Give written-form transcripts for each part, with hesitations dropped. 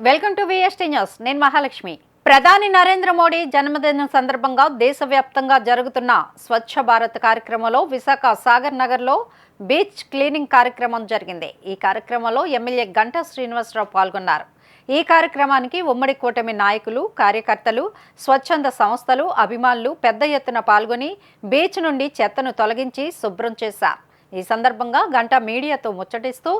Welcome to VST news. నేను మహాలక్ష్మి. ప్రధాని నరేంద్ర మోడీ జన్మదినం సందర్భంగా దేశవ్యాప్తంగా జరుగుతున్న స్వచ్ఛ భారత్ కార్యక్రమంలో విశాఖ సాగర్ నగర్లో బీచ్ క్లీనింగ్ కార్యక్రమం జరిగింది. ఈ కార్యక్రమంలో ఎమ్మెల్యే గంటా శ్రీనివాసరావు పాల్గొన్నారు. ఈ కార్యక్రమానికి ఉమ్మడి కూటమి నాయకులు, కార్యకర్తలు, స్వచ్ఛంద సంస్థలు, అభిమానులు పెద్ద ఎత్తున పాల్గొని బీచ్ నుండి చెత్తను తొలగించి శుభ్రం చేశారు. ఈ సందర్భంగా గంటా మీడియాతో ముచ్చటిస్తూ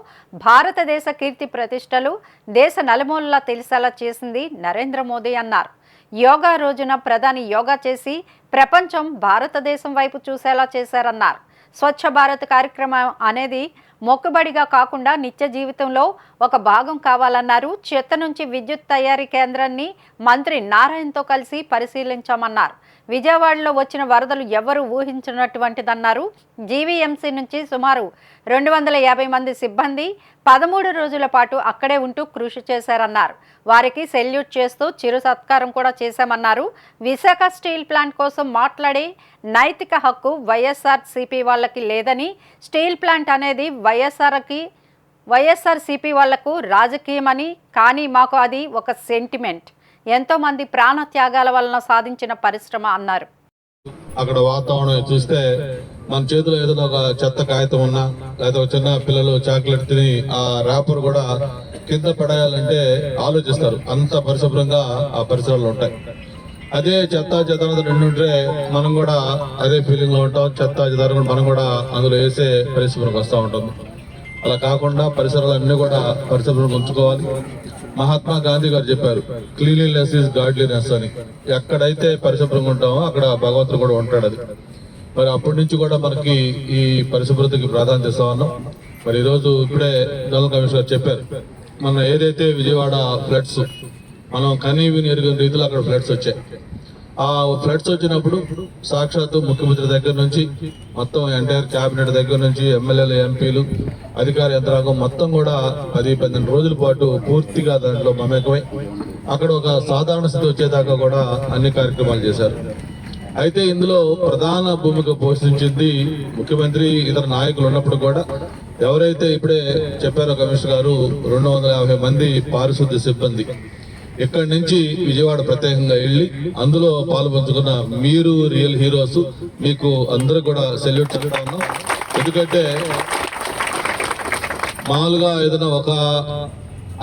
భారతదేశ కీర్తి ప్రతిష్టలు దేశ నలుమూలలా తెలిసేలా చేసింది నరేంద్ర మోదీ అన్నారు. యోగా రోజున ప్రధాని యోగా చేసి ప్రపంచం భారతదేశం వైపు చూసేలా చేశారన్నారు. స్వచ్ఛ భారత్ కార్యక్రమం అనేది మొక్కుబడిగా కాకుండా నిత్య జీవితంలో ఒక భాగం కావాలన్నారు. చెత్త నుంచి విద్యుత్ తయారీ కేంద్రాన్ని మంత్రి నారాయణతో కలిసి పరిశీలించామన్నారు. విజయవాడలో వచ్చిన వరదలు ఎవరూ ఊహించినటువంటిదన్నారు. జీవీఎంసీ నుంచి సుమారు 250 మంది సిబ్బంది 13 రోజుల పాటు అక్కడే ఉంటూ కృషి చేశారన్నారు. వారికి సెల్యూట్ చేస్తూ చిరు సత్కారం కూడా చేశామన్నారు. విశాఖ స్టీల్ ప్లాంట్ కోసం మాట్లాడే నైతిక హక్కు వైఎస్ఆర్సీపీ వాళ్ళకి లేదని, స్టీల్ ప్లాంట్ అనేది వైఎస్ఆర్సీపీ వాళ్లకు రాజకీయమని, కానీ మాకు అది ఒక సెంటిమెంట్, ఎంతోమంది ప్రాణ త్యాగాల వలన సాధించిన పరిశ్రమ అన్నారు. అక్కడ వాతావరణం చూస్తే మన చేతిలో ఏదైనా ఒక చెత్త కాగితం ఉన్నా, లేదా చిన్న పిల్లలు చాక్లెట్ తిని ఆ ర్యాపర్ కూడా కింద పడేయాలంటే ఆలోచిస్తారు. అంత పరిశుభ్రంగా ఆ పరిసరాలు ఉంటాయి. అదే చెత్త చెదారం ఉంటే మనం కూడా అదే ఫీలింగ్ లో ఉంటాం. చెత్త చెదారం మనం కూడా అందులో వేసే పరిశుభ్రంగా వస్తూ ఉంటుంది. అలా కాకుండా పరిసరాలన్నీ కూడా పరిశుభ్రంగా ఉంచుకోవాలి. మహాత్మా గాంధీ గారు చెప్పారు, క్లీన్లీనెస్ ఈజ్ గాడ్లీనెస్ అని. ఎక్కడైతే పరిశుభ్రంగా ఉంటామో అక్కడ భగవంతుడు కూడా ఉంటాడు. అది మరి అప్పటి నుంచి కూడా మనకి ఈ పరిశుభ్రతకి ప్రాధాన్యత ఇస్తా ఉన్నాం. మరి ఈరోజు ఇప్పుడే జనరల్ కమిషనర్ చెప్పారు, మన ఏదైతే విజయవాడ ఫ్లడ్స్ మనం కనీవిని ఎరుగిన రీతిలో అక్కడ ఫ్లడ్స్ వచ్చాయి. ఆ ఫ్లడ్స్ వచ్చినప్పుడు సాక్షాత్తు ముఖ్యమంత్రి దగ్గర నుంచి మొత్తం ఎంటైర్ క్యాబినెట్ దగ్గర నుంచి ఎమ్మెల్యేలు, ఎంపీలు, అధికార యంత్రాంగం మొత్తం కూడా 10-12 రోజుల పాటు పూర్తిగా దాంట్లో మమేకమై అక్కడ ఒక సాధారణ స్థితి వచ్చేదాకా కూడా అన్ని కార్యక్రమాలు చేశారు. అయితే ఇందులో ప్రధాన భూమిక పోషించింది ముఖ్యమంత్రి, ఇతర నాయకులు ఉన్నప్పుడు కూడా ఎవరైతే ఇప్పుడే చెప్పారో కమిషనర్ గారు, 250 మంది పారిశుద్ధ్య సిబ్బంది ఇక్కడి నుంచి విజయవాడ ప్రత్యేకంగా వెళ్ళి అందులో పాలు పంచుకున్న మీరు రియల్ హీరోస్. మీకు అందరూ కూడా సెల్యూట్ చెప్తా ఉన్నాం. ఎందుకంటే మామూలుగా ఏదైనా ఒక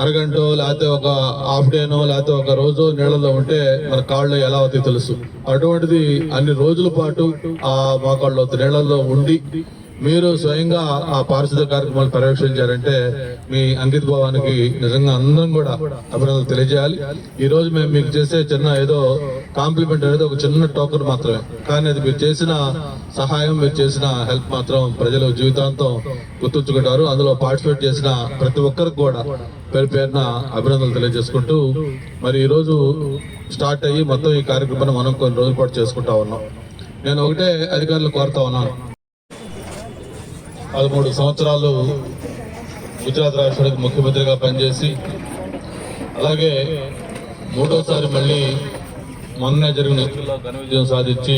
అరగంటో లేకపోతే ఒక హాఫ్ డేనో లేకపోతే ఒక రోజు నీళ్ళలో ఉంటే మన కాళ్ళు ఎలా అవుతాయి తెలుసు. అటువంటిది అన్ని రోజుల పాటు ఆ మోకాళ్ళు నీళ్ళల్లో ఉండి మీరు స్వయంగా ఆ పారిశుద్ధ్య కార్యక్రమాలు పర్యవేక్షించారంటే మీ అంకిత భావానికి నిజంగా అందరం కూడా అభినందనలు తెలియజేయాలి. ఈ రోజు మేము మీకు చేసే చిన్న ఏదో కాంప్లిమెంట్ అనేది ఒక చిన్న టోకన్ మాత్రమే, కానీ అది మీరు చేసిన సహాయం, మీరు చేసిన హెల్ప్ మాత్రం ప్రజలు జీవితాంతం గుర్తుంచుకుంటారు. అందులో పార్టిసిపేట్ చేసిన ప్రతి ఒక్కరికి కూడా పేరు పేరున అభినందనలు తెలియజేసుకుంటూ మరి ఈ రోజు స్టార్ట్ అయ్యి మొత్తం ఈ కార్యక్రమాన్ని మనం కొన్ని రోజుల పాటు చేసుకుంటా ఉన్నాం. నేను ఒకటే అధికారులు కోరుతా ఉన్నాను, 13 సంవత్సరాలు గుజరాత్ రాష్ట్రానికి ముఖ్యమంత్రిగా పనిచేసి, అలాగే 3వసారి మళ్ళీ మొన్న జరిగిన ఎన్నికల్లో ఘన విజయం సాధించి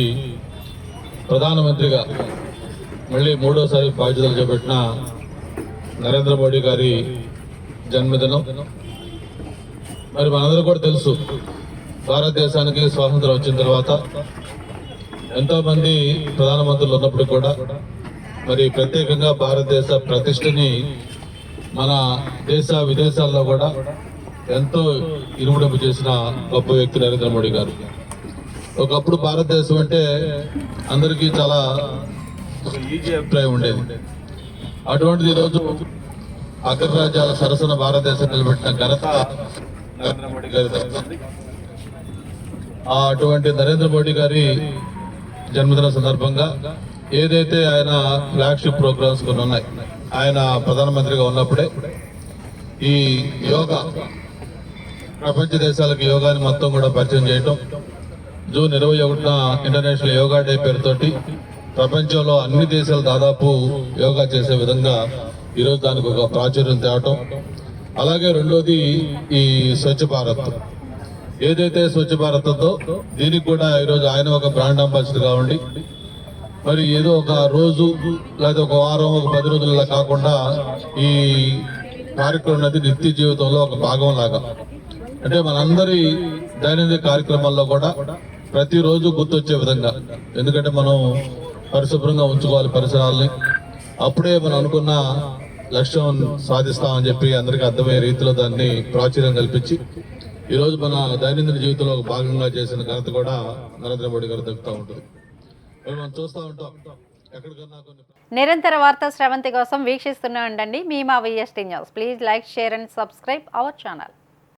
ప్రధానమంత్రిగా మళ్ళీ 3వసారి బాధ్యతలు చేపట్టిన నరేంద్ర మోడీ గారి జన్మదినం. మరి మనందరూ కూడా తెలుసు, భారతదేశానికి స్వాతంత్రం వచ్చిన తర్వాత ఎంతోమంది ప్రధానమంత్రులు ఉన్నప్పుడు కూడా మరి ప్రత్యేకంగా భారతదేశ ప్రతిష్టని మన దేశ విదేశాల్లో కూడా ఎంతో ఇనుముడింపు చేసిన గొప్ప వ్యక్తి నరేంద్ర మోడీ గారు. ఒకప్పుడు భారతదేశం అంటే అందరికీ చాలా ఈజీ అభిప్రాయం ఉండేది. అటువంటిది ఈరోజు అగ్రరాజ్యాల సరసన భారతదేశం నిలబెట్టిన ఘనత నరేంద్ర మోడీ గారి దక్కుతుంది. అటువంటి నరేంద్ర మోడీ గారి జన్మదిన సందర్భంగా ఏదైతే ఆయన ఫ్లాగ్షిప్ ప్రోగ్రామ్స్ కొన్ని ఉన్నాయి, ఆయన ప్రధానమంత్రిగా ఉన్నప్పుడే ఈ యోగా ప్రపంచ దేశాలకు యోగాని మొత్తం కూడా పరిచయం చేయటం, జూన్ 21న ఇంటర్నేషనల్ యోగా డే పేరుతోటి ప్రపంచంలో అన్ని దేశాలు దాదాపు యోగా చేసే విధంగా ఈరోజు దానికి ఒక ప్రాచుర్యం తేవటం. అలాగే రెండోది ఈ స్వచ్ఛ భారత్, ఏదైతే స్వచ్ఛ భారత్ ఉందో దీనికి కూడా ఈరోజు ఆయన ఒక బ్రాండ్ అంబాసిడర్గా ఉండి మరి ఏదో ఒక రోజు లేదా ఒక వారం, ఒక 10 రోజుల కాకుండా ఈ కార్యక్రమం అనేది నిత్య జీవితంలో ఒక భాగం లాగా అంటే మనందరి దైనందిన కార్యక్రమాల్లో కూడా ప్రతిరోజు గుర్తొచ్చే విధంగా, ఎందుకంటే మనం పరిశుభ్రంగా ఉంచుకోవాలి పరిసరాలని, అప్పుడే మనం అనుకున్న లక్ష్యం సాధిస్తామని చెప్పి అందరికీ అర్థమయ్యే రీతిలో దాన్ని ప్రాచుర్యం కల్పించి ఈరోజు మన దైనందిన జీవితంలో ఒక భాగంగా చేసిన ఘనత కూడా నరేంద్ర మోడీ గారు దక్కుతూ ఉంటుంది. మనం చూస్తూ ఉంటాం ఎక్కడికన్నా కొన్ని నిరంతర వార్తా స్రవంతి కోసం వీక్షిస్తూనే ఉండండి మీ మా VST news. Please like, share and subscribe our channel.